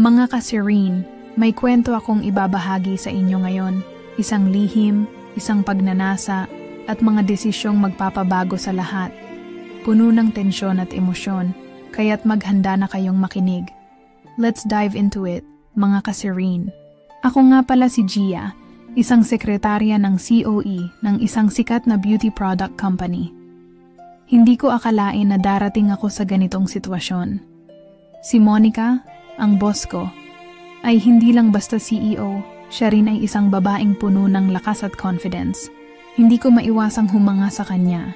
Mga ka-Serene, may kwento akong ibabahagi sa inyo ngayon. Isang lihim, isang pagnanasa, at mga desisyong magpapabago sa lahat. Puno ng tensyon at emosyon, kaya't maghanda na kayong makinig. Let's dive into it, mga ka-Serene. Ako nga pala si Gia, isang sekretarya ng COE ng isang sikat na beauty product company. Hindi ko akalain na darating ako sa ganitong sitwasyon. Si Monica, ang boss ko, ay hindi lang basta CEO, siya rin ay isang babaeng puno ng lakas at confidence. Hindi ko maiwasang humanga sa kanya.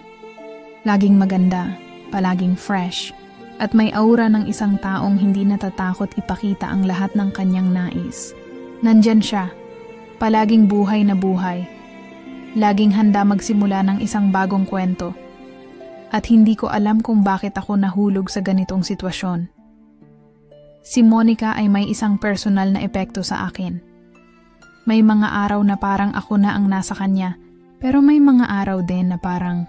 Laging maganda, palaging fresh, at may aura ng isang taong hindi natatakot ipakita ang lahat ng kanyang nais. Nandyan siya, palaging buhay na buhay. Laging handa magsimula ng isang bagong kwento. At hindi ko alam kung bakit ako nahulog sa ganitong sitwasyon. Si Monica ay may isang personal na epekto sa akin. May mga araw na parang ako na ang nasa kanya, pero may mga araw din na parang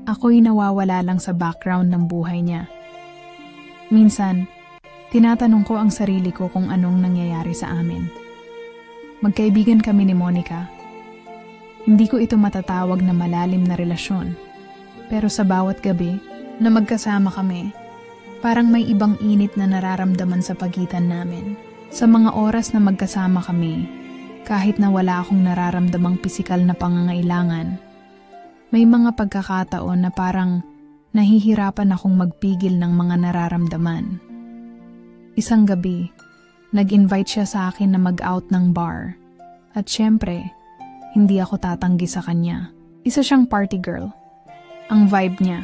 ako'y nawawala lang sa background ng buhay niya. Minsan, tinatanong ko ang sarili ko kung anong nangyayari sa amin. Magkaibigan kami ni Monica. Hindi ko ito matatawag na malalim na relasyon, pero sa bawat gabi na magkasama kami, parang may ibang init na nararamdaman sa pagitan namin. Sa mga oras na magkasama kami, kahit na wala akong nararamdamang pisikal na pangangailangan, may mga pagkakataon na parang nahihirapan akong magpigil ng mga nararamdaman. Isang gabi, nag-invite siya sa akin na mag-out ng bar. At syempre, hindi ako tatanggi sa kanya. Isa siyang party girl. Ang vibe niya,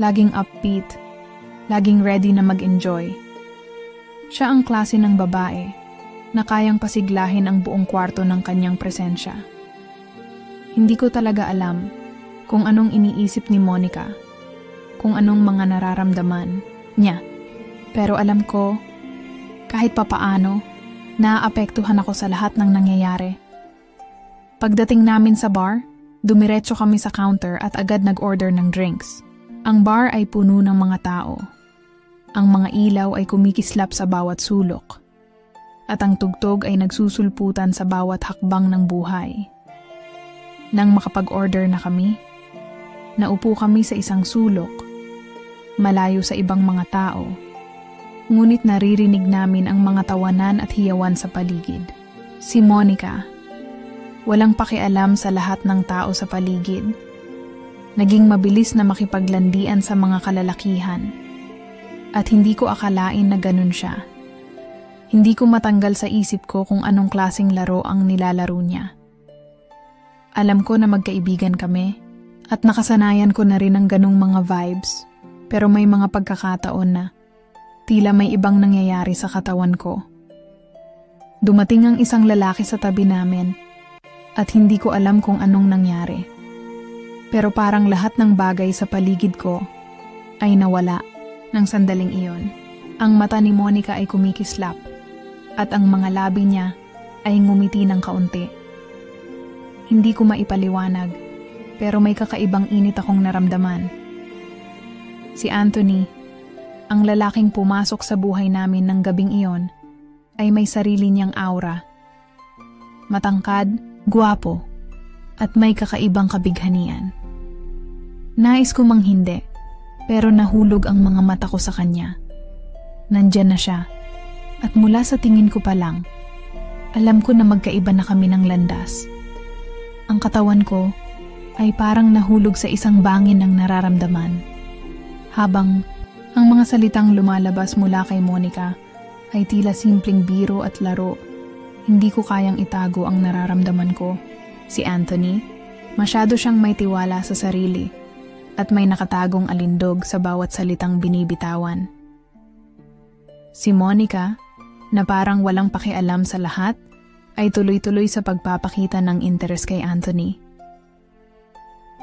laging upbeat, laging ready na mag-enjoy. Siya ang klase ng babae na kayang pasiglahin ang buong kwarto ng kanyang presensya. Hindi ko talaga alam kung anong iniisip ni Monica, kung anong mga nararamdaman niya. Pero alam ko, kahit papaano, naaapektuhan ako sa lahat ng nangyayari. Pagdating namin sa bar, dumiretso kami sa counter at agad nag-order ng drinks. Ang bar ay puno ng mga tao. Ang mga ilaw ay kumikislap sa bawat sulok. At ang tugtog ay nagsusulputan sa bawat hakbang ng buhay. Nang makapag-order na kami, naupo kami sa isang sulok, malayo sa ibang mga tao. Ngunit naririnig namin ang mga tawanan at hiyawan sa paligid. Si Monica, walang pakialam sa lahat ng tao sa paligid. Naging mabilis na makipaglandian sa mga kalalakihan. At hindi ko akalain na ganun siya. Hindi ko matanggal sa isip ko kung anong klaseng laro ang nilalaro niya. Alam ko na magkaibigan kami at nakasanayan ko na rin ang ganung mga vibes, pero may mga pagkakataon na tila may ibang nangyayari sa katawan ko. Dumating ang isang lalaki sa tabi namin at hindi ko alam kung anong nangyari. Pero parang lahat ng bagay sa paligid ko ay nawala ng sandaling iyon. Ang mata ni Monica ay kumikislap at ang mga labi niya ay ngumiti ng kaunti. Hindi ko maipaliwanag, pero may kakaibang init akong naramdaman. Si Anthony, ang lalaking pumasok sa buhay namin ng gabing iyon, ay may sarili niyang aura. Matangkad, gwapo, at may kakaibang kabighanian. Nais ko mang hindi, pero nahulog ang mga mata ko sa kanya. Nandyan na siya, at mula sa tingin ko pa lang, alam ko na magkaiba na kami ng landas. Ang katawan ko ay parang nahulog sa isang bangin ng nararamdaman. Habang ang mga salitang lumalabas mula kay Monica ay tila simpleng biro at laro, hindi ko kayang itago ang nararamdaman ko. Si Anthony, masyado siyang may tiwala sa sarili at may nakatagong alindog sa bawat salitang binibitawan. Si Monica, na parang walang pakialam sa lahat, ay tuloy-tuloy sa pagpapakita ng interes kay Anthony.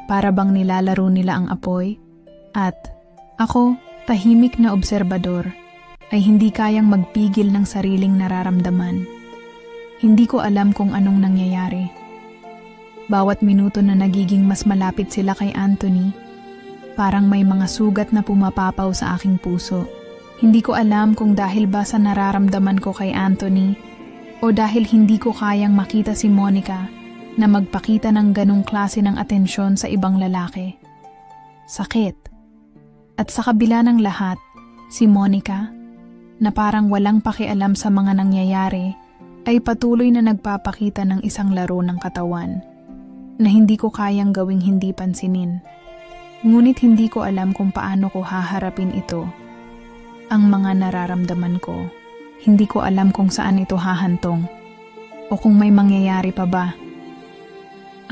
Para bang nilalaro nila ang apoy, at ako, tahimik na obserbador, ay hindi kayang magpigil ng sariling nararamdaman. Hindi ko alam kung anong nangyayari. Bawat minuto na nagiging mas malapit sila kay Anthony, parang may mga sugat na pumapapaw sa aking puso. Hindi ko alam kung dahil ba sa nararamdaman ko kay Anthony o dahil hindi ko kayang makita si Monica na magpakita ng ganong klase ng atensyon sa ibang lalaki. Sakit. At sa kabila ng lahat, si Monica, na parang walang pakialam sa mga nangyayari, ay patuloy na nagpapakita ng isang laro ng katawan na hindi ko kayang gawing hindi pansinin. Ngunit hindi ko alam kung paano ko haharapin ito. Ang mga nararamdaman ko, hindi ko alam kung saan ito hahantong o kung may mangyayari pa ba.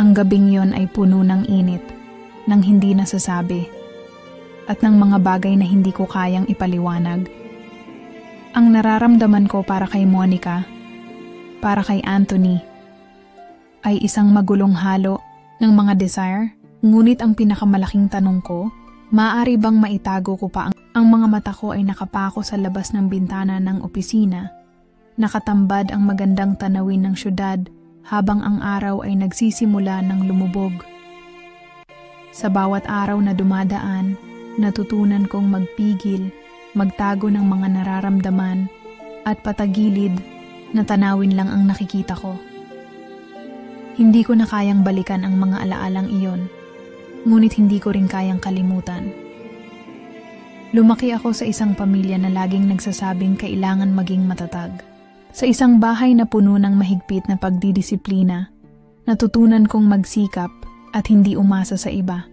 Ang gabing yon ay puno ng init, ng hindi nasasabi, at ng mga bagay na hindi ko kayang ipaliwanag. Ang nararamdaman ko para kay Monica, para kay Anthony, ay isang magulong halo ng mga desire, ngunit ang pinakamalaking tanong ko, maaari bang maitago ko pa ang mga mata ko ay nakapako sa labas ng bintana ng opisina, nakatambad ang magandang tanawin ng syudad habang ang araw ay nagsisimula ng lumubog. Sa bawat araw na dumadaan, natutunan kong magpigil, magtago ng mga nararamdaman at patagilid na tanawin lang ang nakikita ko. Hindi ko na kayang balikan ang mga alaalang iyon, ngunit hindi ko rin kayang kalimutan. Lumaki ako sa isang pamilya na laging nagsasabing kailangan maging matatag. Sa isang bahay na puno ng mahigpit na pagdidisiplina, natutunan kong magsikap at hindi umasa sa iba.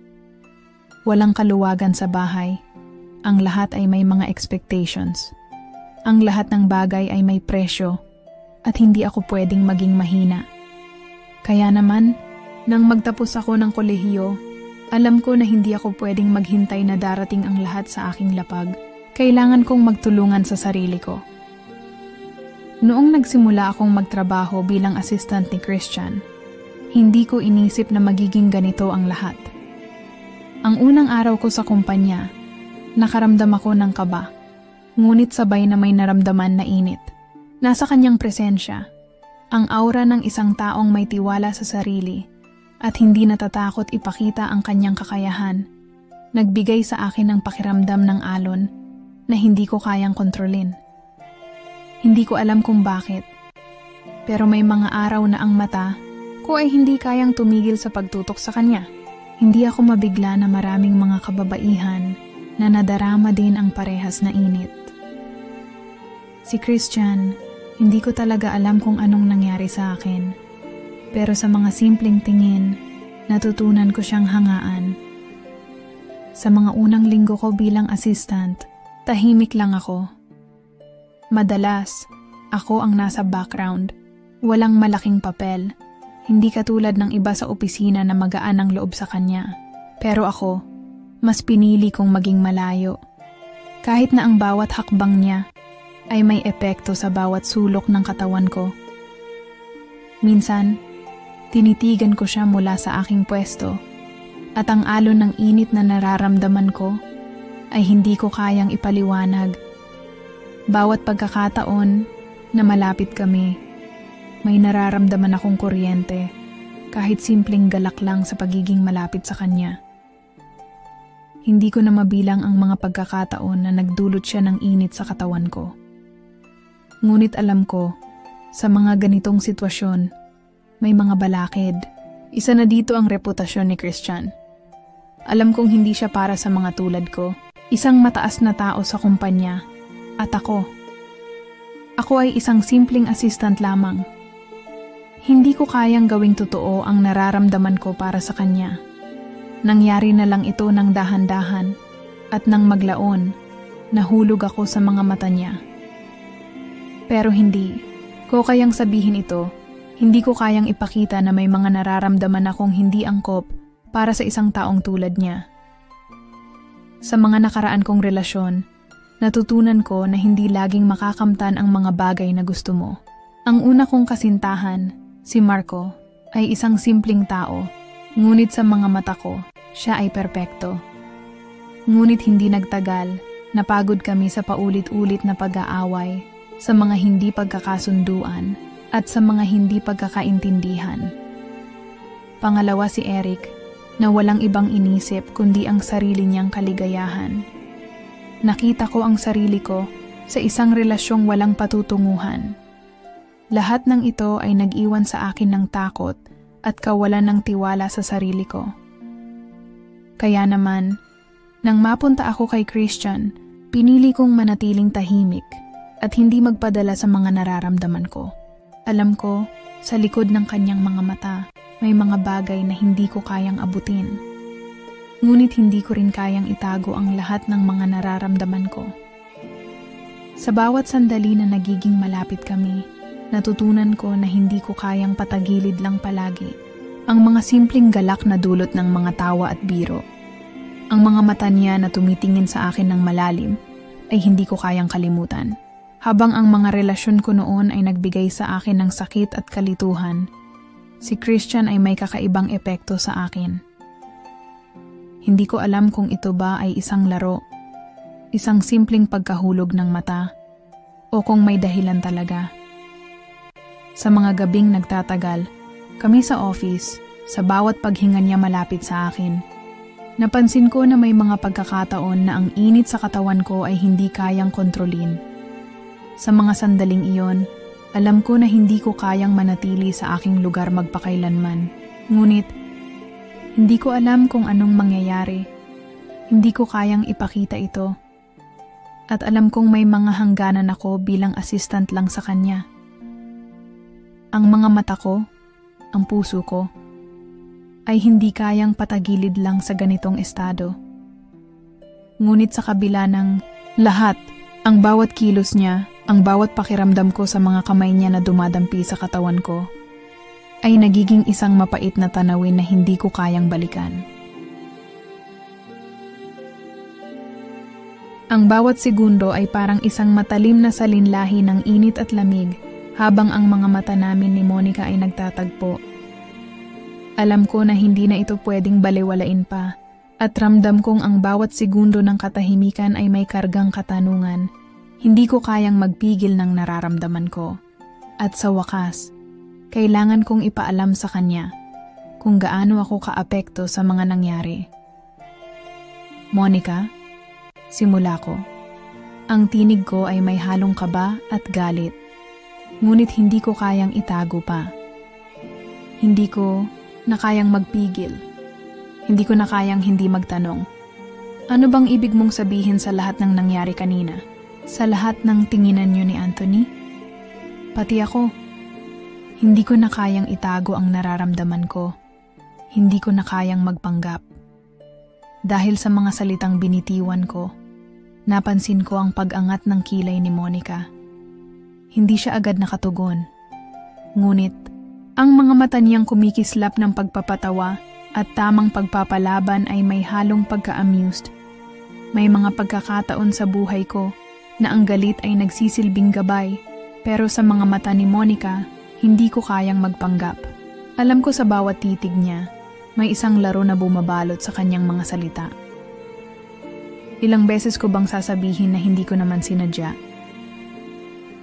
Walang kaluwagan sa bahay. Ang lahat ay may mga expectations. Ang lahat ng bagay ay may presyo at hindi ako pwedeng maging mahina. Kaya naman, nang magtapos ako ng kolehiyo, alam ko na hindi ako pwedeng maghintay na darating ang lahat sa aking lapag. Kailangan kong magtulungan sa sarili ko. Noong nagsimula akong magtrabaho bilang assistant ni Christian, hindi ko inisip na magiging ganito ang lahat. Ang unang araw ko sa kumpanya, nakaramdam ako ng kaba, ngunit sabay na may naramdaman na init. Nasa kanyang presensya, ang aura ng isang taong may tiwala sa sarili at hindi natatakot ipakita ang kanyang kakayahan, nagbigay sa akin ng pakiramdam ng alon na hindi ko kayang kontrolin. Hindi ko alam kung bakit, pero may mga araw na ang mata ko ay hindi kayang tumigil sa pagtutok sa kanya. Hindi ako mabigla na maraming mga kababaihan na nadarama din ang parehas na init. Si Christian, hindi ko talaga alam kung anong nangyari sa akin. Pero sa mga simpleng tingin, natutunan ko siyang hangaan. Sa mga unang linggo ko bilang assistant, tahimik lang ako. Madalas, ako ang nasa background, walang malaking papel, hindi katulad ng iba sa opisina na magaan ang loob sa kanya. Pero ako, mas pinili kong maging malayo. Kahit na ang bawat hakbang niya ay may epekto sa bawat sulok ng katawan ko. Minsan, tinitigan ko siya mula sa aking pwesto at ang alon ng init na nararamdaman ko ay hindi ko kayang ipaliwanag. Bawat pagkakataon na malapit kami, may nararamdaman akong kuryente kahit simpleng galak lang sa pagiging malapit sa kanya. Hindi ko na mabilang ang mga pagkakataon na nagdulot siya ng init sa katawan ko. Ngunit alam ko, sa mga ganitong sitwasyon, may mga balakid. Isa na dito ang reputasyon ni Christian. Alam kong hindi siya para sa mga tulad ko. Isang mataas na tao sa kumpanya. At ako. Ako ay isang simpleng assistant lamang. Hindi ko kayang gawing totoo ang nararamdaman ko para sa kanya. Nangyari na lang ito ng dahan-dahan at nang maglaon, nahulog ako sa mga mata niya. Pero hindi ko kayang sabihin ito. Hindi ko kayang ipakita na may mga nararamdaman akong hindi angkop para sa isang taong tulad niya. Sa mga nakaraan kong relasyon, natutunan ko na hindi laging makakamtan ang mga bagay na gusto mo. Ang una kong kasintahan, si Marco, ay isang simpleng tao, ngunit sa mga mata ko, siya ay perpekto. Ngunit hindi nagtagal, napagod kami sa paulit-ulit na pag-aaway, sa mga hindi pagkakasunduan, at sa mga hindi pagkakaintindihan. Pangalawa si Eric, na walang ibang inisip kundi ang sarili niyang kaligayahan. Nakita ko ang sarili ko sa isang relasyong walang patutunguhan. Lahat ng ito ay nag-iwan sa akin ng takot at kawalan ng tiwala sa sarili ko. Kaya naman, nang mapunta ako kay Christian, pinili kong manatiling tahimik at hindi magpadala sa mga nararamdaman ko. Alam ko, sa likod ng kanyang mga mata, may mga bagay na hindi ko kayang abutin. Ngunit hindi ko rin kayang itago ang lahat ng mga nararamdaman ko. Sa bawat sandali na nagiging malapit kami, natutunan ko na hindi ko kayang patagilid lang palagi ang mga simpleng galak na dulot ng mga tawa at biro. Ang mga mata niya na tumitingin sa akin ng malalim ay hindi ko kayang kalimutan. Habang ang mga relasyon ko noon ay nagbigay sa akin ng sakit at kalituhan, si Christian ay may kakaibang epekto sa akin. Hindi ko alam kung ito ba ay isang laro, isang simpleng pagkahulog ng mata, o kung may dahilan talaga. Sa mga gabing nagtatagal, kami sa office, sa bawat paghinga niya malapit sa akin, napansin ko na may mga pagkakataon na ang init sa katawan ko ay hindi kayang kontrolin. Sa mga sandaling iyon, alam ko na hindi ko kayang manatili sa aking lugar magpakailanman. Ngunit, hindi ko alam kung anong mangyayari. Hindi ko kayang ipakita ito. At alam kong may mga hangganan ako bilang assistant lang sa kanya. Ang mga mata ko, ang puso ko, ay hindi kayang patagilid lang sa ganitong estado. Ngunit sa kabila ng lahat, ang bawat kilos niya, ang bawat pakiramdam ko sa mga kamay niya na dumadampi sa katawan ko, ay nagiging isang mapait na tanawin na hindi ko kayang balikan. Ang bawat segundo ay parang isang matalim na salinlahi ng init at lamig habang ang mga mata namin ni Monica ay nagtatagpo. Alam ko na hindi na ito pwedeng balewalain pa at ramdam kong ang bawat segundo ng katahimikan ay may kargang katanungan. Hindi ko kayang magpigil ng nararamdaman ko. At sa wakas, kailangan kong ipaalam sa kanya kung gaano ako kaapekto sa mga nangyari. Monica, simula ko. Ang tinig ko ay may halong kaba at galit. Ngunit hindi ko kayang itago pa. Hindi ko na kayang magpigil. Hindi ko na kayang hindi magtanong. Ano bang ibig mong sabihin sa lahat ng nangyari kanina? Sa lahat ng tinginan niyo ni Anthony? Pati ako. Hindi ko na kayang itago ang nararamdaman ko. Hindi ko na kayang magpanggap. Dahil sa mga salitang binitiwan ko, napansin ko ang pag-angat ng kilay ni Monica. Hindi siya agad nakatugon. Ngunit, ang mga mata niyang kumikislap ng pagpapatawa at tamang pagpapalaban ay may halong pagka-amused. May mga pagkakataon sa buhay ko na ang galit ay nagsisilbing gabay, pero sa mga mata ni Monica, hindi ko kayang magpanggap. Alam ko sa bawat titig niya, may isang laro na bumabalot sa kanyang mga salita. Ilang beses ko bang sasabihin na hindi ko naman sinadya?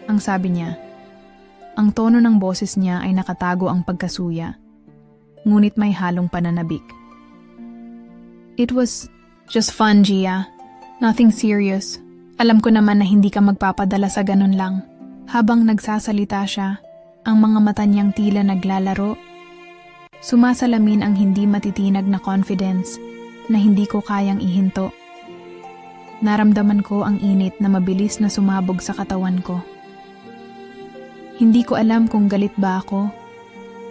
Ang sabi niya, ang tono ng boses niya ay nakatago ang pagkasuya, ngunit may halong pananabik. It was just fun, Gia. Nothing serious. Alam ko naman na hindi ka magpapadala sa ganun lang. Habang nagsasalita siya, ang mga mata niyang tila naglalaro. Sumasalamin ang hindi matitinag na confidence na hindi ko kayang ihinto. Naramdaman ko ang init na mabilis na sumabog sa katawan ko. Hindi ko alam kung galit ba ako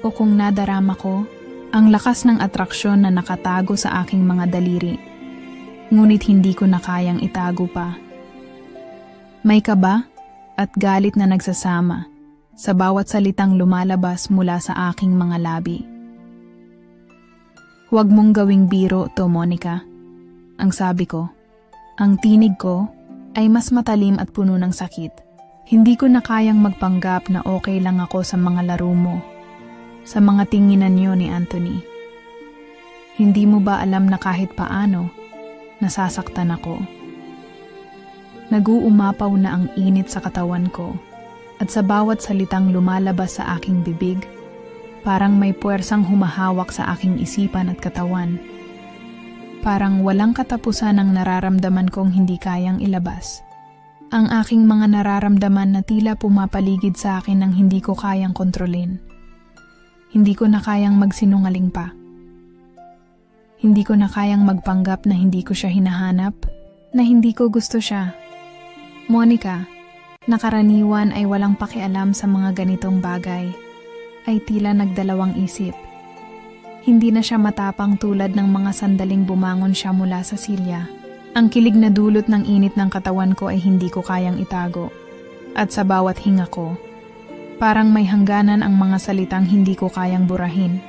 o kung nadarama ko ang lakas ng atraksyon na nakatago sa aking mga daliri. Ngunit hindi ko na kayang itago pa. May kaba at galit na nagsasama sa bawat salitang lumalabas mula sa aking mga labi. Huwag mong gawing biro to, Monica. Ang sabi ko. Ang tinig ko ay mas matalim at puno ng sakit. Hindi ko na kayang magpanggap na okay lang ako sa mga laro mo, sa mga tinginan niyo ni Anthony. Hindi mo ba alam na kahit paano, nasasaktan ako? Nag-uumapaw na ang init sa katawan ko at sa bawat salitang lumalabas sa aking bibig, parang may puwersang humahawak sa aking isipan at katawan. Parang walang katapusan ang nararamdaman kong hindi kayang ilabas. Ang aking mga nararamdaman na tila pumapaligid sa akin ng hindi ko kayang kontrolin. Hindi ko na kayang magsinungaling pa. Hindi ko na kayang magpanggap na hindi ko siya hinahanap, na hindi ko gusto siya. Monica, na karaniwan ay walang pakialam sa mga ganitong bagay, ay tila nagdalawang isip. Hindi na siya matapang tulad ng mga sandaling bumangon siya mula sa silya. Ang kilig na dulot ng init ng katawan ko ay hindi ko kayang itago. At sa bawat hinga ko, parang may hangganan ang mga salitang hindi ko kayang burahin.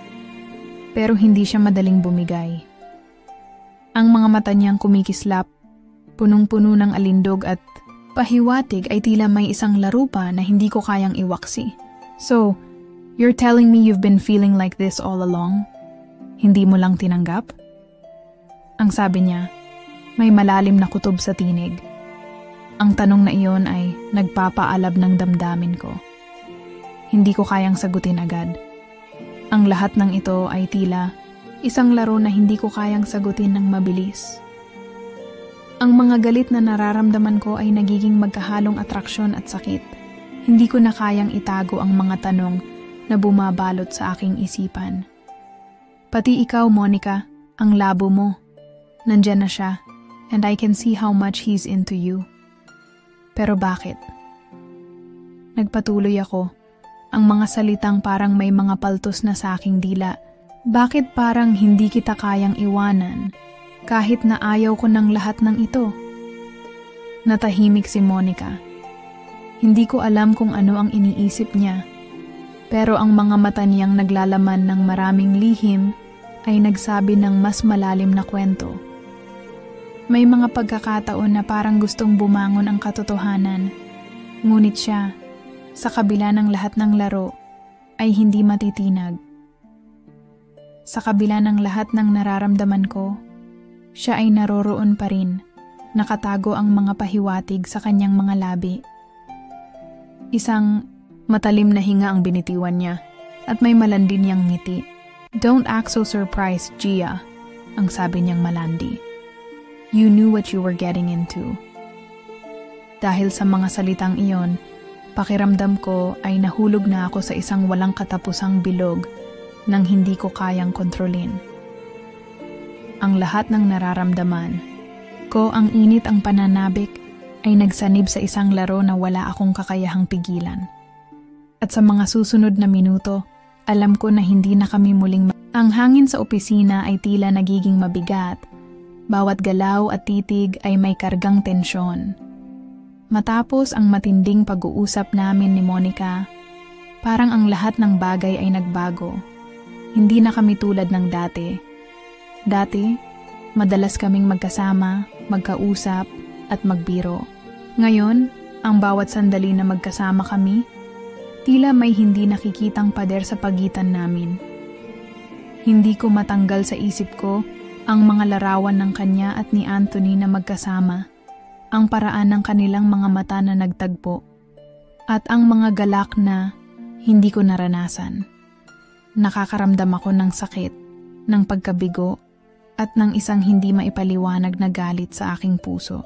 Pero hindi siya madaling bumigay. Ang mga mata niyang kumikislap, punong-puno ng alindog at pahiwatig ay tila may isang laro pa na hindi ko kayang iwaksi. So, you're telling me you've been feeling like this all along? Hindi mo lang tinanggap? Ang sabi niya, may malalim na kutob sa tinig. Ang tanong na iyon ay nagpapaalab ng damdamin ko. Hindi ko kayang sagutin agad. Ang lahat ng ito ay tila isang laro na hindi ko kayang sagutin ng mabilis. Ang mga galit na nararamdaman ko ay nagiging magkahalong atraksyon at sakit. Hindi ko na kayang itago ang mga tanong na bumabalot sa aking isipan. Pati ikaw, Monica, ang labo mo. Nandyan na siya, and I can see how much he's into you. Pero bakit? Nagpatuloy ako, ang mga salitang parang may mga paltos na sa aking dila. Bakit parang hindi kita kayang iwanan, kahit na ayaw ko ng lahat ng ito? Natahimik si Monica. Hindi ko alam kung ano ang iniisip niya, pero ang mga mata niyang naglalaman ng maraming lihim ay nagsabi ng mas malalim na kwento. May mga pagkakataon na parang gustong bumangon ang katotohanan, ngunit siya, sa kabila ng lahat ng laro, ay hindi matitinag. Sa kabila ng lahat ng nararamdaman ko, siya ay naroroon pa rin, nakatago ang mga pahiwatig sa kanyang mga labi. Isang matalim na hinga ang binitiwan niya at may malandi niyang ngiti. Don't act so surprised, Gia, ang sabi niyang malandi. You knew what you were getting into. Dahil sa mga salitang iyon, pakiramdam ko ay nahulog na ako sa isang walang katapusang bilog nang hindi ko kayang kontrolin. Ang lahat ng nararamdaman ko, ang init, ang pananabik, ay nagsanib sa isang laro na wala akong kakayahang pigilan. At sa mga susunod na minuto, alam ko na hindi na kami muling ang hangin sa opisina ay tila nagiging mabigat. Bawat galaw at titig ay may kargang tensyon. Matapos ang matinding pag-uusap namin ni Monica, parang ang lahat ng bagay ay nagbago. Hindi na kami tulad ng dati. Dati, madalas kaming magkasama, magkausap at magbiro. Ngayon, ang bawat sandali na magkasama kami, tila may hindi nakikitang pader sa pagitan namin. Hindi ko matanggal sa isip ko ang mga larawan ng kanya at ni Anthony na magkasama, ang paraan ng kanilang mga mata na nagtagpo, at ang mga galak na hindi ko naranasan. Nakakaramdam ako ng sakit, ng pagkabigo, at ng isang hindi maipaliwanag na galit sa aking puso.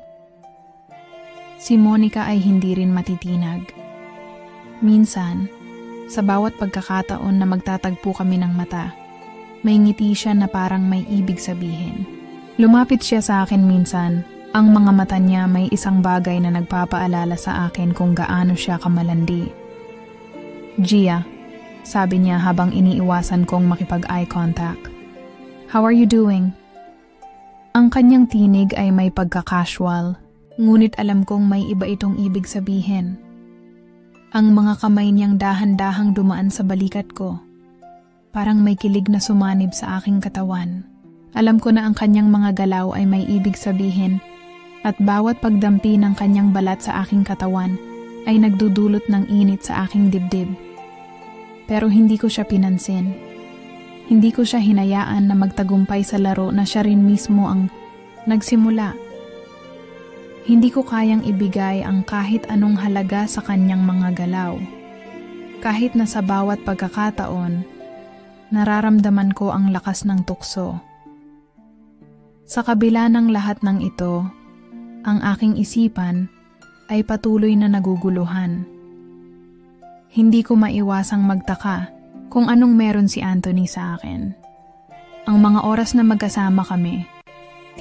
Si Monica ay hindi rin matitinag. Minsan, sa bawat pagkakataon na magtatagpo kami ng mata, may ngiti siya na parang may ibig sabihin. Lumapit siya sa akin minsan, ang mga mata niya may isang bagay na nagpapaalala sa akin kung gaano siya kamalandi. Gia, sabi niya habang iniiwasan kong makipag-eye contact. How are you doing? Ang kanyang tinig ay may pagka-casual, ngunit alam kong may iba itong ibig sabihin. Ang mga kamay niyang dahan-dahang dumaan sa balikat ko. Parang may kilig na sumanib sa aking katawan. Alam ko na ang kanyang mga galaw ay may ibig sabihin at bawat pagdampi ng kanyang balat sa aking katawan ay nagdudulot ng init sa aking dibdib. Pero hindi ko siya pinansin. Hindi ko siya hinayaan na magtagumpay sa laro na siya rin mismo ang nagsimula. Hindi ko kayang ibigay ang kahit anong halaga sa kanyang mga galaw. Kahit na sa bawat pagkakataon, nararamdaman ko ang lakas ng tukso. Sa kabila ng lahat ng ito, ang aking isipan ay patuloy na naguguluhan. Hindi ko maiwasang magtaka kung anong meron si Anthony sa akin. Ang mga oras na magkasama kami,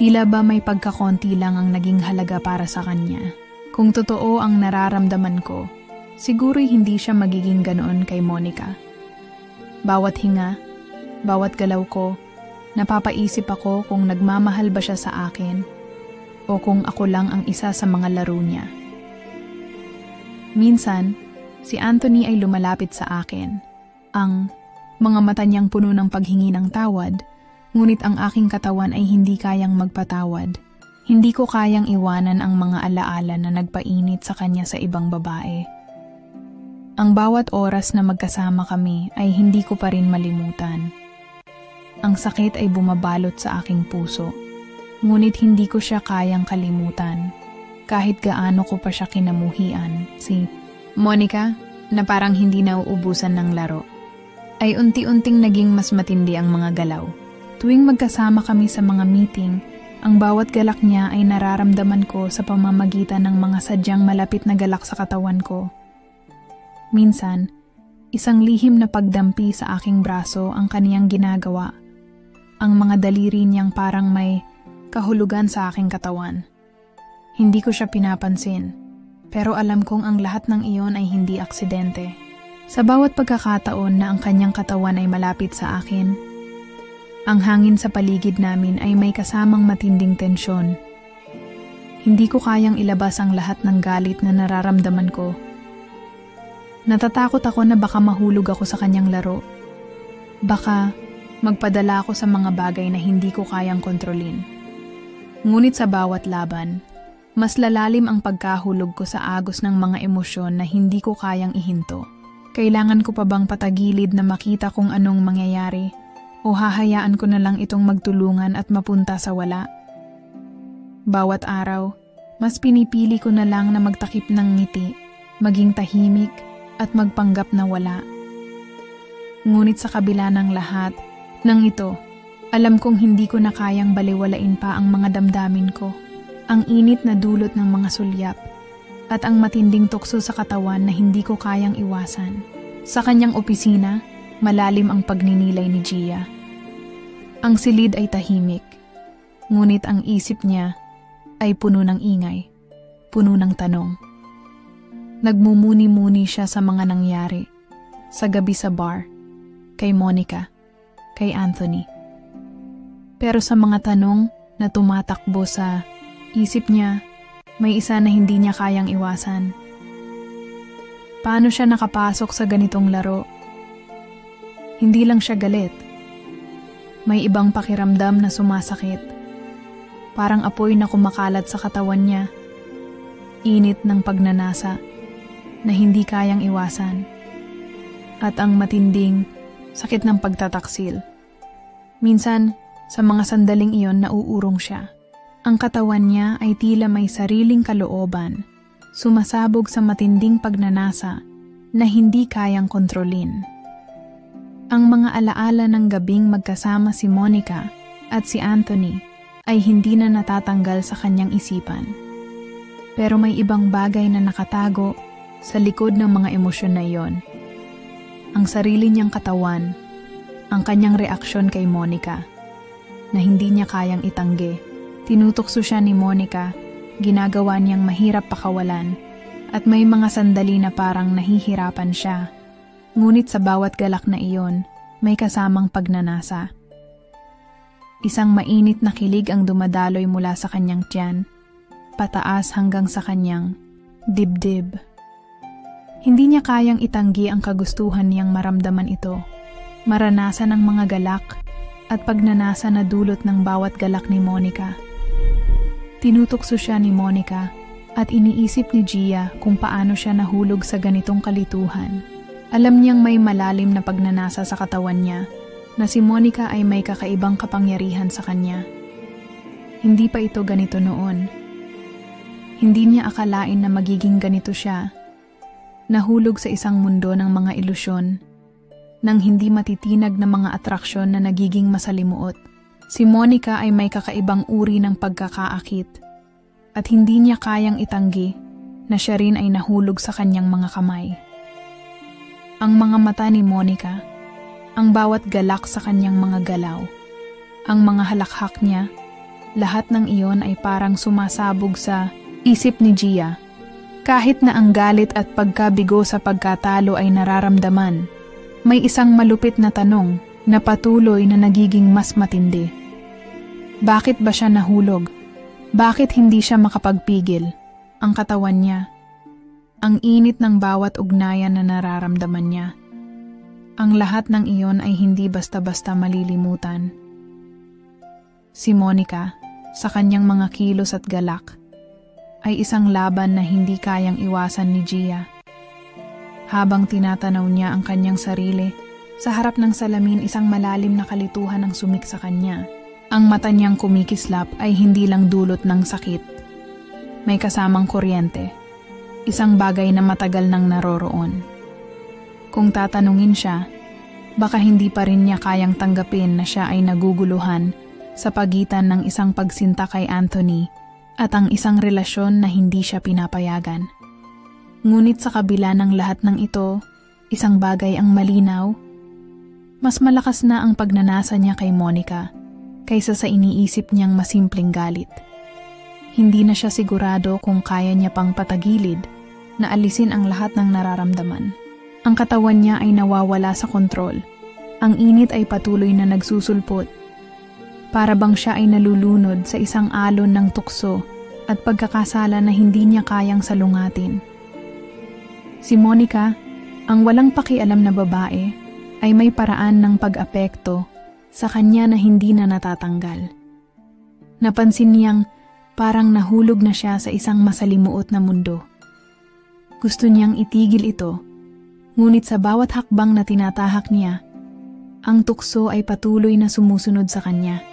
tila ba may pagkakonti lang ang naging halaga para sa kanya. Kung totoo ang nararamdaman ko, siguro'y hindi siya magiging ganoon kay Monica. Bawat hinga, bawat galaw ko, napapaisip ako kung nagmamahal ba siya sa akin o kung ako lang ang isa sa mga laro niya. Minsan, si Anthony ay lumalapit sa akin. Ang mga mata niyang puno ng paghingi ng tawad, ngunit ang aking katawan ay hindi kayang magpatawad. Hindi ko kayang iwanan ang mga alaala na nagpainit sa kanya sa ibang babae. Ang bawat oras na magkasama kami ay hindi ko pa rin malimutan. Ang sakit ay bumabalot sa aking puso, ngunit hindi ko siya kayang kalimutan kahit gaano ko pa siya kinamuhian. Si Monica, na parang hindi nauubusan ng laro, ay unti-unting naging mas matindi ang mga galaw. Tuwing magkasama kami sa mga meeting, ang bawat galak niya ay nararamdaman ko sa pamamagitan ng mga sadyang malapit na galak sa katawan ko. Minsan, isang lihim na pagdampi sa aking braso ang kaniyang ginagawa. Ang mga daliri niyang parang may kahulugan sa aking katawan. Hindi ko siya pinapansin, pero alam kong ang lahat ng iyon ay hindi aksidente. Sa bawat pagkakataon na ang kanyang katawan ay malapit sa akin, ang hangin sa paligid namin ay may kasamang matinding tensyon. Hindi ko kayang ilabas ang lahat ng galit na nararamdaman ko. Natatakot ako na baka mahulog ako sa kanyang laro. Baka magpadala ako sa mga bagay na hindi ko kayang kontrolin. Ngunit sa bawat laban, mas lalalim ang pagkahulog ko sa agos ng mga emosyon na hindi ko kayang ihinto. Kailangan ko pa bang patagilid na makita kung anong mangyayari? O hahayaan ko na lang itong magtulungan at mapunta sa wala? Bawat araw, mas pinipili ko na lang na magtakip ng ngiti, maging tahimik at magpanggap na wala. Ngunit sa kabila ng lahat ng ito, alam kong hindi ko na kayang baliwalain pa ang mga damdamin ko, ang init na dulot ng mga sulyap, at ang matinding tukso sa katawan na hindi ko kayang iwasan. Sa kanyang opisina, malalim ang pagninilay ni Gia. Ang silid ay tahimik, ngunit ang isip niya ay puno ng ingay, puno ng tanong. Nagmumuni-muni siya sa mga nangyari, sa gabi sa bar, kay Monica, kay Anthony. Pero sa mga tanong na tumatakbo sa isip niya, may isa na hindi niya kayang iwasan. Paano siya nakapasok sa ganitong laro? Hindi lang siya galit. May ibang pakiramdam na sumasakit. Parang apoy na kumakalat sa katawan niya. Init ng pagnanasa na hindi kayang iwasan. At ang matinding sakit ng pagtataksil. Minsan, sa mga sandaling iyon nauurong siya. Ang katawan niya ay tila may sariling kalooban, sumasabog sa matinding pagnanasa na hindi kayang kontrolin. Ang mga alaala ng gabing magkasama si Monica at si Anthony ay hindi na natatanggal sa kanyang isipan. Pero may ibang bagay na nakatago sa likod ng mga emosyon na iyon. Ang sarili niyang katawan, ang kanyang reaksyon kay Monica, na hindi niya kayang itanggi. Tinutukso siya ni Monica, ginagawa niyang mahirap pakawalan, at may mga sandali na parang nahihirapan siya. Ngunit sa bawat galak na iyon, may kasamang pagnanasa. Isang mainit na kilig ang dumadaloy mula sa kanyang tiyan, pataas hanggang sa kanyang dibdib. Hindi niya kayang itanggi ang kagustuhan niyang maramdaman ito, maranasan ang mga galak at pagnanasa na dulot ng bawat galak ni Monica. Tinutukso siya ni Monica at iniisip ni Gia kung paano siya nahulog sa ganitong kalituhan. Alam niyang may malalim na pagnanasa sa katawan niya na si Monica ay may kakaibang kapangyarihan sa kanya. Hindi pa ito ganito noon. Hindi niya akalain na magiging ganito siya. Nahulog sa isang mundo ng mga ilusyon, ng hindi matitinag na mga atraksyon na nagiging masalimuot. Si Monica ay may kakaibang uri ng pagkakaakit at hindi niya kayang itanggi na siya rin ay nahulog sa kanyang mga kamay. Ang mga mata ni Monica, ang bawat galak sa kanyang mga galaw, ang mga halakhak niya, lahat ng iyon ay parang sumasabog sa isip ni Gia. Kahit na ang galit at pagkabigo sa pagkatalo ay nararamdaman, may isang malupit na tanong na patuloy na nagiging mas matindi. Bakit ba siya nahulog? Bakit hindi siya makapagpigil? Ang katawan niya, ang init ng bawat ugnayan na nararamdaman niya. Ang lahat ng iyon ay hindi basta-basta malilimutan. Si Monica, sa kanyang mga kilos at galak, ay isang laban na hindi kayang iwasan ni Gia. Habang tinatanaw niya ang kanyang sarili, sa harap ng salamin isang malalim na kalituhan ang sumik sa kanya. Ang mata niyang kumikislap ay hindi lang dulot ng sakit. May kasamang kuryente, isang bagay na matagal nang naroroon. Kung tatanungin siya, baka hindi pa rin niya kayang tanggapin na siya ay naguguluhan sa pagitan ng isang pagsinta kay Anthony at ang isang relasyon na hindi siya pinapayagan. Ngunit sa kabila ng lahat ng ito, isang bagay ang malinaw. Mas malakas na ang pagnanasa niya kay Monica kaysa sa iniisip niyang masimpleng galit. Hindi na siya sigurado kung kaya niya pang patagilid na alisin ang lahat ng nararamdaman. Ang katawan niya ay nawawala sa kontrol. Ang init ay patuloy na nagsusulpot. Para bang siya ay nalulunod sa isang alon ng tukso at pagkakasala na hindi niya kayang salungatin. Si Monica, ang walang pakialam na babae, ay may paraan ng pag-apekto sa kanya na hindi na natatanggal. Napansin niyang parang nahulog na siya sa isang masalimuot na mundo. Gusto niyang itigil ito, ngunit sa bawat hakbang na tinatahak niya, ang tukso ay patuloy na sumusunod sa kanya.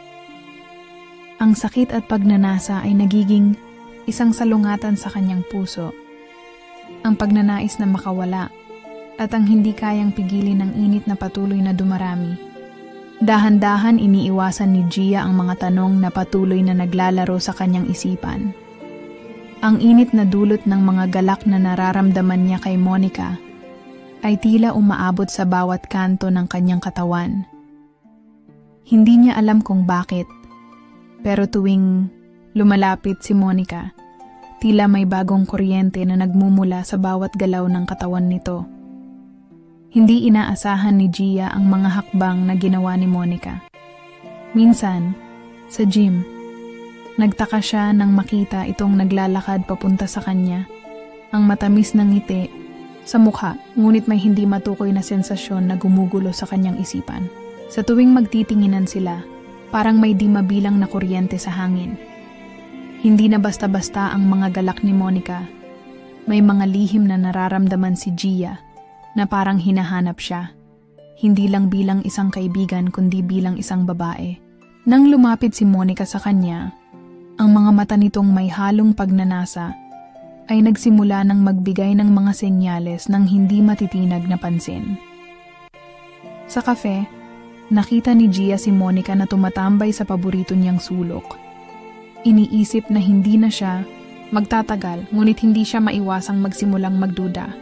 Ang sakit at pagnanasa ay nagiging isang salungatan sa kanyang puso. Ang pagnanais na makawala at ang hindi kayang pigilin ng init na patuloy na dumarami. Dahan-dahan iniiwasan ni Gia ang mga tanong na patuloy na naglalaro sa kanyang isipan. Ang init na dulot ng mga galak na nararamdaman niya kay Monica ay tila umaabot sa bawat kanto ng kanyang katawan. Hindi niya alam kung bakit, pero tuwing lumalapit si Monica, tila may bagong kuryente na nagmumula sa bawat galaw ng katawan nito. Hindi inaasahan ni Gia ang mga hakbang na ginawa ni Monica. Minsan, sa gym, nagtaka siya nang makita itong naglalakad papunta sa kanya, ang matamis na ngiti sa mukha, ngunit may hindi matukoy na sensasyon na gumugulo sa kanyang isipan. Sa tuwing magtitinginan sila, parang may di mabilang na kuryente sa hangin. Hindi na basta-basta ang mga galak ni Monica. May mga lihim na nararamdaman si Gia na parang hinahanap siya. Hindi lang bilang isang kaibigan kundi bilang isang babae. Nang lumapit si Monica sa kanya, ang mga mata nitong may halong pagnanasa ay nagsimula ng magbigay ng mga senyales ng hindi matitinag na pansin. Sa kafe, nakita ni Gia si Monica na tumatambay sa paborito niyang sulok. Iniisip na hindi na siya magtatagal, ngunit hindi siya maiwasang magsimulang magduda.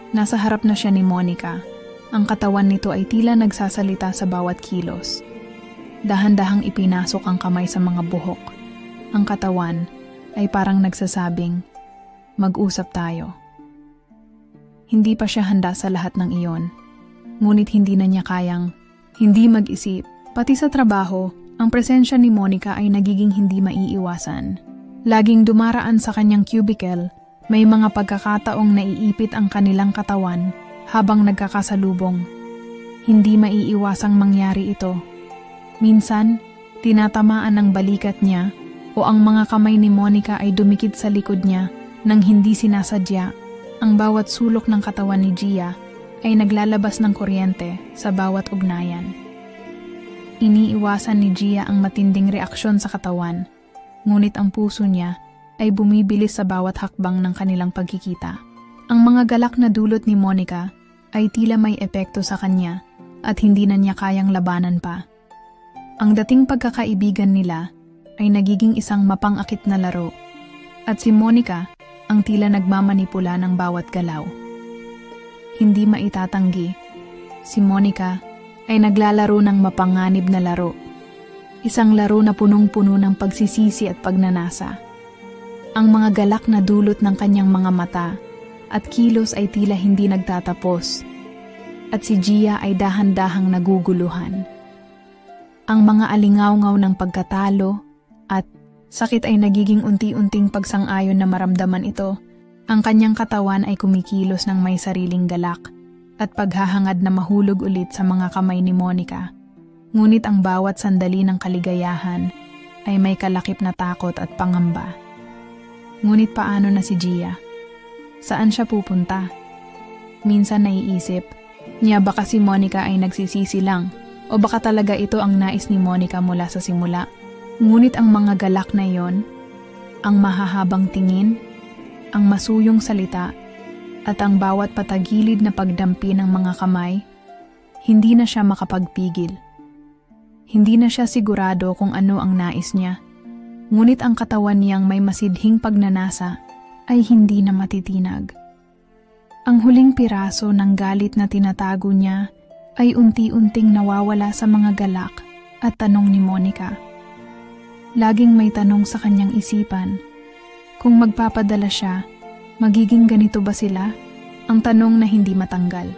Nasa harap na siya ni Monica. Ang katawan nito ay tila nagsasalita sa bawat kilos. Dahan-dahang ipinasok ang kamay sa mga buhok. Ang katawan ay parang nagsasabing, mag-usap tayo. Hindi pa siya handa sa lahat ng iyon, ngunit hindi na niya kayang hindi mag-isip. Pati sa trabaho, ang presensya ni Monica ay nagiging hindi maiiwasan. Laging dumaraan sa kanyang cubicle, may mga pagkakataong naiipit ang kanilang katawan habang nagkakasalubong. Hindi maiiwasang mangyari ito. Minsan, tinatamaan ng balikat niya o ang mga kamay ni Monica ay dumikit sa likod niya nang hindi sinasadya. Ang bawat sulok ng katawan ni Gia ay naglalabas ng kuryente sa bawat ugnayan. Iniiwasan ni Gia ang matinding reaksyon sa katawan, ngunit ang puso niya ay bumibilis sa bawat hakbang ng kanilang pagkikita. Ang mga galak na dulot ni Monica ay tila may epekto sa kanya at hindi na niya kayang labanan pa. Ang dating pagkakaibigan nila ay nagiging isang mapangakit na laro at si Monica ang tila nagmamanipula ng bawat galaw. Hindi maitatanggi, si Monica ay naglalaro ng mapanganib na laro. Isang laro na punong-puno ng pagsisisi at pagnanasa. Ang mga galak na dulot ng kanyang mga mata at kilos ay tila hindi nagtatapos. At si Gia ay dahan-dahang naguguluhan. Ang mga alingawngaw ng pagkatalo at sakit ay nagiging unti-unting pagsang-ayon na maramdaman ito. Ang kanyang katawan ay kumikilos ng may sariling galak at paghahangad na mahulog ulit sa mga kamay ni Monica. Ngunit ang bawat sandali ng kaligayahan ay may kalakip na takot at pangamba. Ngunit paano na si Gia? Saan siya pupunta? Minsan naiisip, niya baka si Monica ay nagsisisi lang o baka talaga ito ang nais ni Monica mula sa simula. Ngunit ang mga galak na iyon, ang mahahabang tingin, ang masuyong salita, at ang bawat patagilid na pagdampi ng mga kamay, hindi na siya makapagpigil. Hindi na siya sigurado kung ano ang nais niya. Ngunit ang katawan niyang may masidhing pagnanasa ay hindi na matitinag. Ang huling piraso ng galit na tinatago niya ay unti-unting nawawala sa mga galak at tanong ni Monica. Laging may tanong sa kanyang isipan. Kung magpapadala siya, magiging ganito ba sila? Ang tanong na hindi matanggal.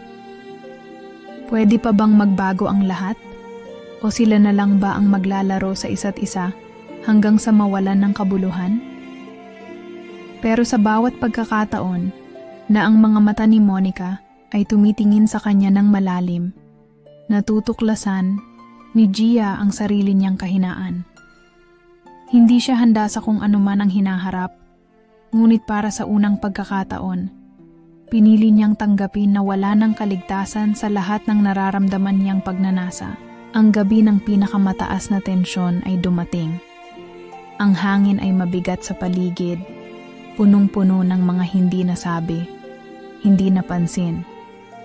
Pwede pa bang magbago ang lahat? O sila na lang ba ang maglalaro sa isa't isa hanggang sa mawalan ng kabuluhan? Pero sa bawat pagkakataon na ang mga mata ni Monica ay tumitingin sa kanya ng malalim, natutuklasan ni Gia ang sarili niyang kahinaan. Hindi siya handa sa kung anuman ang hinaharap, ngunit para sa unang pagkakataon, pinili niyang tanggapin na wala ng kaligtasan sa lahat ng nararamdaman niyang pagnanasa. Ang gabi ng pinakamataas na tensyon ay dumating. Ang hangin ay mabigat sa paligid, punong-puno ng mga hindi nasabi, hindi napansin,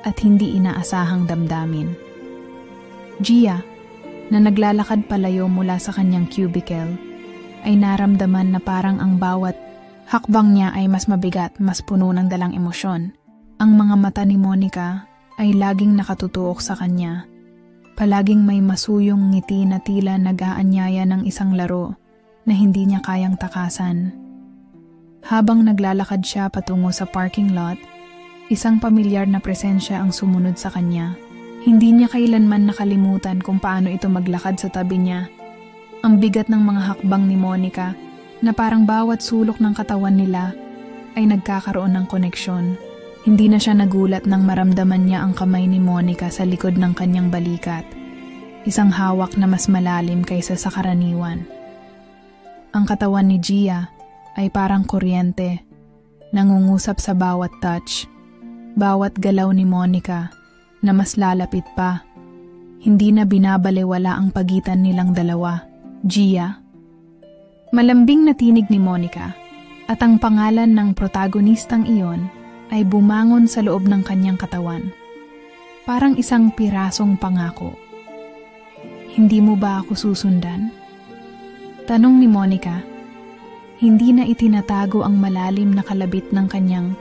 at hindi inaasahang damdamin. Gia, na naglalakad palayo mula sa kanyang cubicle, ay naramdaman na parang ang bawat hakbang niya ay mas mabigat, mas puno ng dalang emosyon. Ang mga mata ni Monica ay laging nakatutuok sa kanya. Palaging may masuyong ngiti na tila nag-aanyaya ng isang laro na hindi niya kayang takasan. Habang naglalakad siya patungo sa parking lot, isang pamilyar na presensya ang sumunod sa kanya. Hindi niya kailanman nakalimutan kung paano ito maglakad sa tabi niya. Ang bigat ng mga hakbang ni Monica na parang bawat sulok ng katawan nila ay nagkakaroon ng koneksyon. Hindi na siya nagulat nang maramdaman niya ang kamay ni Monica sa likod ng kanyang balikat. Isang hawak na mas malalim kaysa sa karaniwan. Ang katawan ni Gia ay parang kuryente, nangungusap sa bawat touch, bawat galaw ni Monica na mas lalapit pa. Hindi na binabalewala ang pagitan nilang dalawa. Gia. Malambing na tinig ni Monica at ang pangalan ng protagonistang iyon ay bumangon sa loob ng kanyang katawan. Parang isang pirasong pangako. Hindi mo ba ako susundan? Tanong ni Monica. Hindi na itinatago ang malalim na kalabit ng kanyang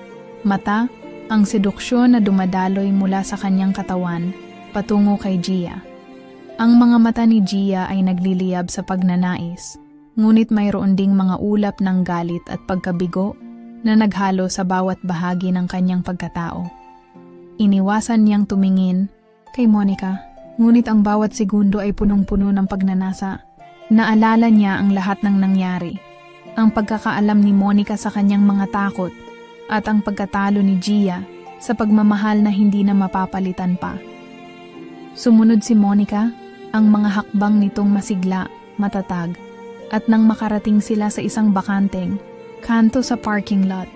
mata, ang seduksyon na dumadaloy mula sa kanyang katawan patungo kay Gia. Ang mga mata ni Gia ay nagliliyab sa pagnanais, ngunit mayroon ding mga ulap ng galit at pagkabigo na naghalo sa bawat bahagi ng kanyang pagkatao. Iniwasan niyang tumingin kay Monica, ngunit ang bawat segundo ay punong-puno ng pagnanasa. Naalala niya ang lahat ng nangyari, ang pagkakaalam ni Monica sa kanyang mga takot at ang pagkatalo ni Gia sa pagmamahal na hindi na mapapalitan pa. Sumunod si Monica, ang mga hakbang nitong masigla, matatag, at nang makarating sila sa isang bakanteng kanto sa parking lot,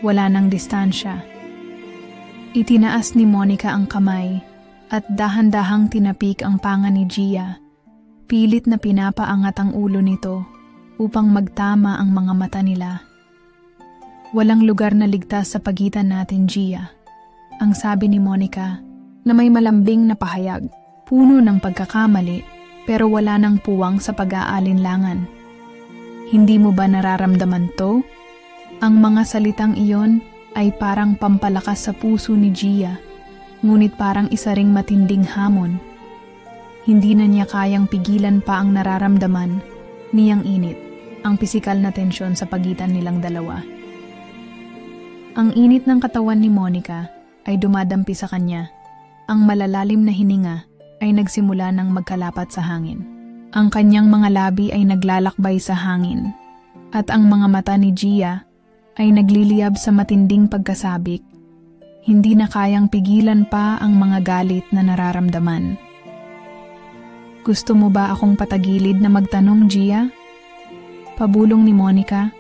wala nang distansya. Itinaas ni Monica ang kamay at dahan-dahang tinapik ang panga ni Gia. Pilit na pinapaangat ang ulo nito upang magtama ang mga mata nila. Walang lugar na ligtas sa pagitan natin, Gia. Ang sabi ni Monica na may malambing na pahayag, puno ng pagkakamali pero wala nang puwang sa pag-aalinlangan. Hindi mo ba nararamdaman to? Ang mga salitang iyon ay parang pampalakas sa puso ni Gia, ngunit parang isa ring matinding hamon. Hindi na niya kayang pigilan pa ang nararamdaman niyang init, ang pisikal na tensyon sa pagitan nilang dalawa. Ang init ng katawan ni Monica ay dumadampi sa kanya. Ang malalalim na hininga ay nagsimula ng magkalapat sa hangin. Ang kanyang mga labi ay naglalakbay sa hangin, at ang mga mata ni Gia ay nagliliyab sa matinding pagkasabik. Hindi na kayang pigilan pa ang mga galit na nararamdaman. Gusto mo ba akong patagilid na magtanong, Gia? Pabulong ni Monica,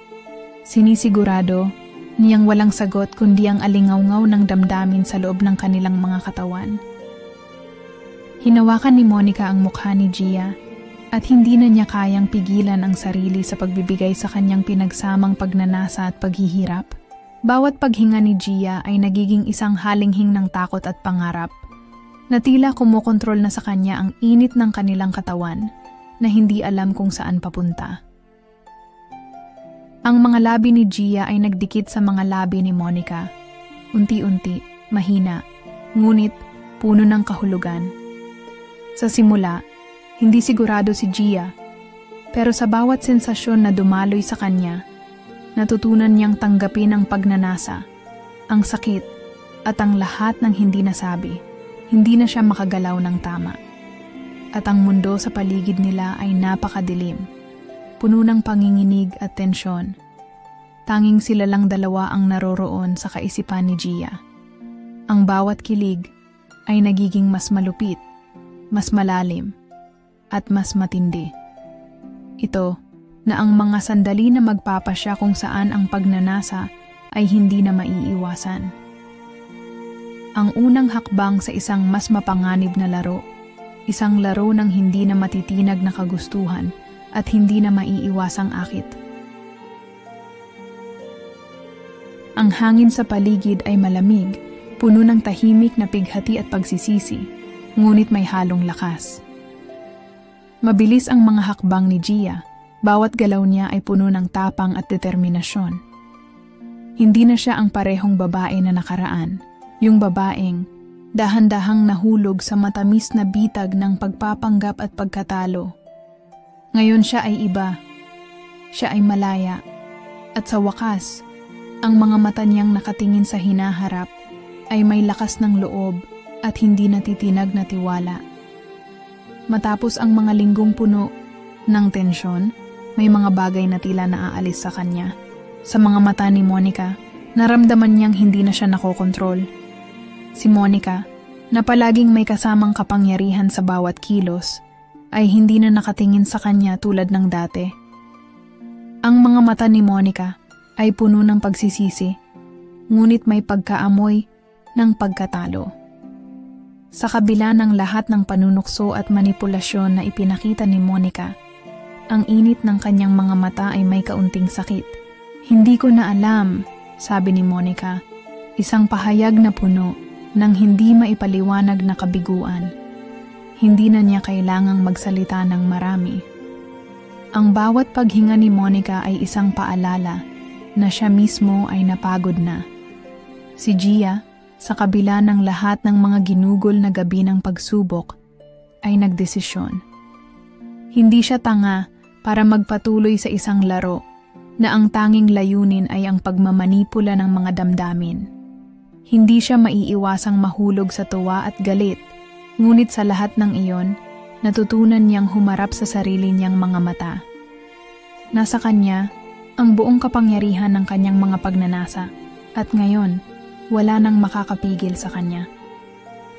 sinisigurado niyang walang sagot kundi ang alingawngaw ng damdamin sa loob ng kanilang mga katawan. Hinawakan ni Monica ang mukha ni Gia at hindi na niya kayang pigilan ang sarili sa pagbibigay sa kanyang pinagsamang pagnanasa at paghihirap. Bawat paghinga ni Gia ay nagiging isang halinghing ng takot at pangarap, na tila kumokontrol na sa kanya ang init ng kanilang katawan na hindi alam kung saan papunta. Ang mga labi ni Gia ay nagdikit sa mga labi ni Monica. Unti-unti, mahina, ngunit puno ng kahulugan. Sa simula, hindi sigurado si Gia, pero sa bawat sensasyon na dumaloy sa kanya, natutunan niyang tanggapin ang pagnanasa, ang sakit, at ang lahat ng hindi nasabi. Hindi na siya makagalaw ng tama. At ang mundo sa paligid nila ay napakadilim, puno ng panginginig at tensyon. Tanging sila lang dalawa ang naroroon sa kaisipan ni Gia. Ang bawat kilig ay nagiging mas malupit, mas malalim, at mas matindi. Ito na ang mga sandali na magpapasya kung saan ang pagnanasa ay hindi na maiiwasan. Ang unang hakbang sa isang mas mapanganib na laro, isang laro ng hindi na matitinag na kagustuhan at hindi na maiiwasang akit. Ang hangin sa paligid ay malamig, puno ng tahimik na pighati at pagsisisi, ngunit may halong lakas. Mabilis ang mga hakbang ni Gia, bawat galaw niya ay puno ng tapang at determinasyon. Hindi na siya ang parehong babae na nakaraan, yung babaeng dahan-dahang nahulog sa matamis na bitag ng pagpapanggap at pagkatalo. Ngayon siya ay iba, siya ay malaya, at sa wakas, ang mga mata niyang nakatingin sa hinaharap ay may lakas ng loob at hindi natitinag na tiwala. Matapos ang mga linggong puno ng tensyon, may mga bagay na tila naaalis sa kanya. Sa mga mata ni Monica, naramdaman niyang hindi na siya nakokontrol. Si Monica, na palaging may kasamang kapangyarihan sa bawat kilos, ay hindi na nakatingin sa kanya tulad ng dati. Ang mga mata ni Monica ay puno ng pagsisisi, ngunit may pagkaamoy ng pagkatalo. Sa kabila ng lahat ng panunukso at manipulasyon na ipinakita ni Monica, ang init ng kanyang mga mata ay may kaunting sakit. Hindi ko na alam, sabi ni Monica, isang pahayag na puno ng hindi maipaliwanag na kabiguan. Hindi na niya kailangang magsalita ng marami. Ang bawat paghinga ni Monica ay isang paalala na siya mismo ay napagod na. Si Gia, sa kabila ng lahat ng mga ginugol na gabi ng pagsubok, ay nagdesisyon. Hindi siya tanga para magpatuloy sa isang laro na ang tanging layunin ay ang pagmamanipula ng mga damdamin. Hindi siya maiiwasang mahulog sa tuwa at galit, ngunit sa lahat ng iyon, natutunan niyang humarap sa sarili niyang mga mata. Nasa kanya ang buong kapangyarihan ng kanyang mga pagnanasa, at ngayon, wala nang makakapigil sa kanya.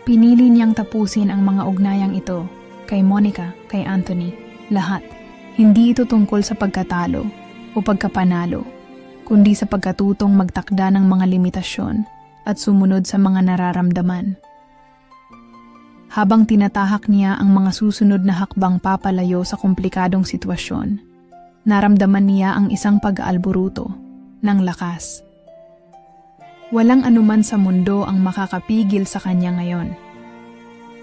Pinili niyang tapusin ang mga ugnayang ito, kay Monica, kay Anthony, lahat. Hindi ito tungkol sa pagkatalo o pagkapanalo, kundi sa pagkatutong magtakda ng mga limitasyon at sumunod sa mga nararamdaman. Habang tinatahak niya ang mga susunod na hakbang papalayo sa komplikadong sitwasyon, naramdaman niya ang isang pag-aalburuto ng lakas. Walang anuman sa mundo ang makakapigil sa kanya ngayon.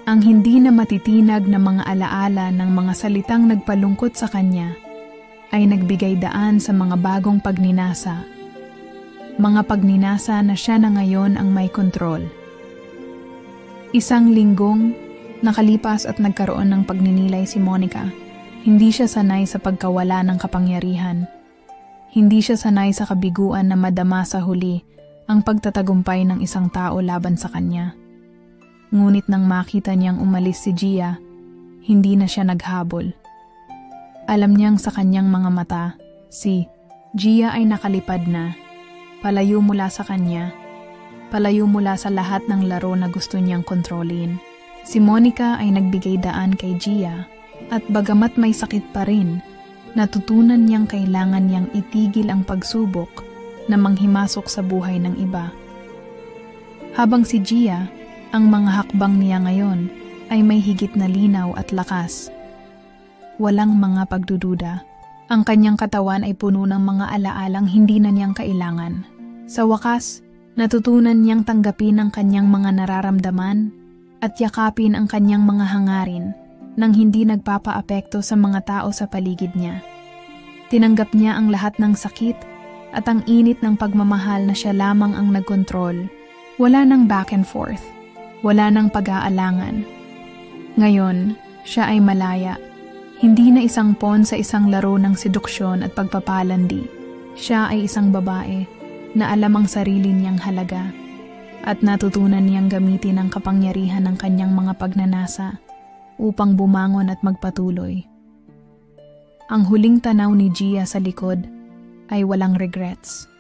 Ang hindi na matitinag na mga alaala ng mga salitang nagpalungkot sa kanya ay nagbigay daan sa mga bagong pagninasa. Mga pagninasa na siya na ngayon ang may kontrol. Isang linggong nakalipas at nagkaroon ng pagninilay si Monica. Hindi siya sanay sa pagkawala ng kapangyarihan. Hindi siya sanay sa kabiguan na madama sa huli ang pagtatagumpay ng isang tao laban sa kanya. Ngunit nang makita niyang umalis si Gia, hindi na siya naghabol. Alam niyang sa kanyang mga mata, si Gia ay nakalipad na, palayo mula sa kanya, palayo mula sa lahat ng laro na gusto niyang kontrolin. Si Monica ay nagbigay daan kay Gia at bagamat may sakit pa rin, natutunan niyang kailangan niyang itigil ang pagsubok na manghimasok sa buhay ng iba. Habang si Gia, ang mga hakbang niya ngayon ay may higit na linaw at lakas. Walang mga pagdududa. Ang kanyang katawan ay puno ng mga alaalang hindi na niyang kailangan. Sa wakas, natutunan niyang tanggapin ang kanyang mga nararamdaman at yakapin ang kanyang mga hangarin nang hindi nagpapaapekto sa mga tao sa paligid niya. Tinanggap niya ang lahat ng sakit at ang init ng pagmamahal na siya lamang ang nagkontrol. Wala nang back and forth. Wala nang pag-aalangan. Ngayon, siya ay malaya. Hindi na isang pawn sa isang laro ng seduksyon at pagpapalandi. Siya ay isang babae na alam ang sarili niyang halaga at natutunan niyang gamitin ang kapangyarihan ng kanyang mga pagnanasa upang bumangon at magpatuloy. Ang huling tanaw ni Gia sa likod ay walang regrets.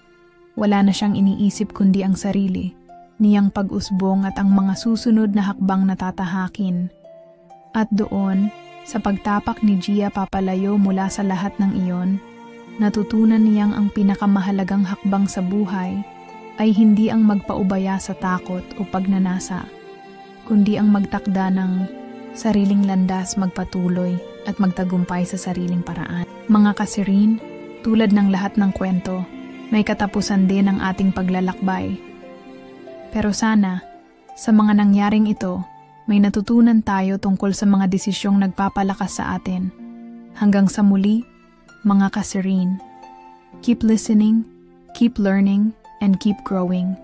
Wala na siyang iniisip kundi ang sarili, niyang pag-usbong at ang mga susunod na hakbang na tatahakin. At doon, sa pagtapak ni Gia papalayo mula sa lahat ng iyon, natutunan niyang ang pinakamahalagang hakbang sa buhay ay hindi ang magpaubaya sa takot o pagnanasa, kundi ang magtakda ng sariling landas, magpatuloy at magtagumpay sa sariling paraan. Mga kasirin, tulad ng lahat ng kwento, may katapusan din ang ating paglalakbay. Pero sana, sa mga nangyaring ito, may natutunan tayo tungkol sa mga desisyong nagpapalakas sa atin. Hanggang sa muli, mga kasirin. Keep listening, keep learning, and keep growing.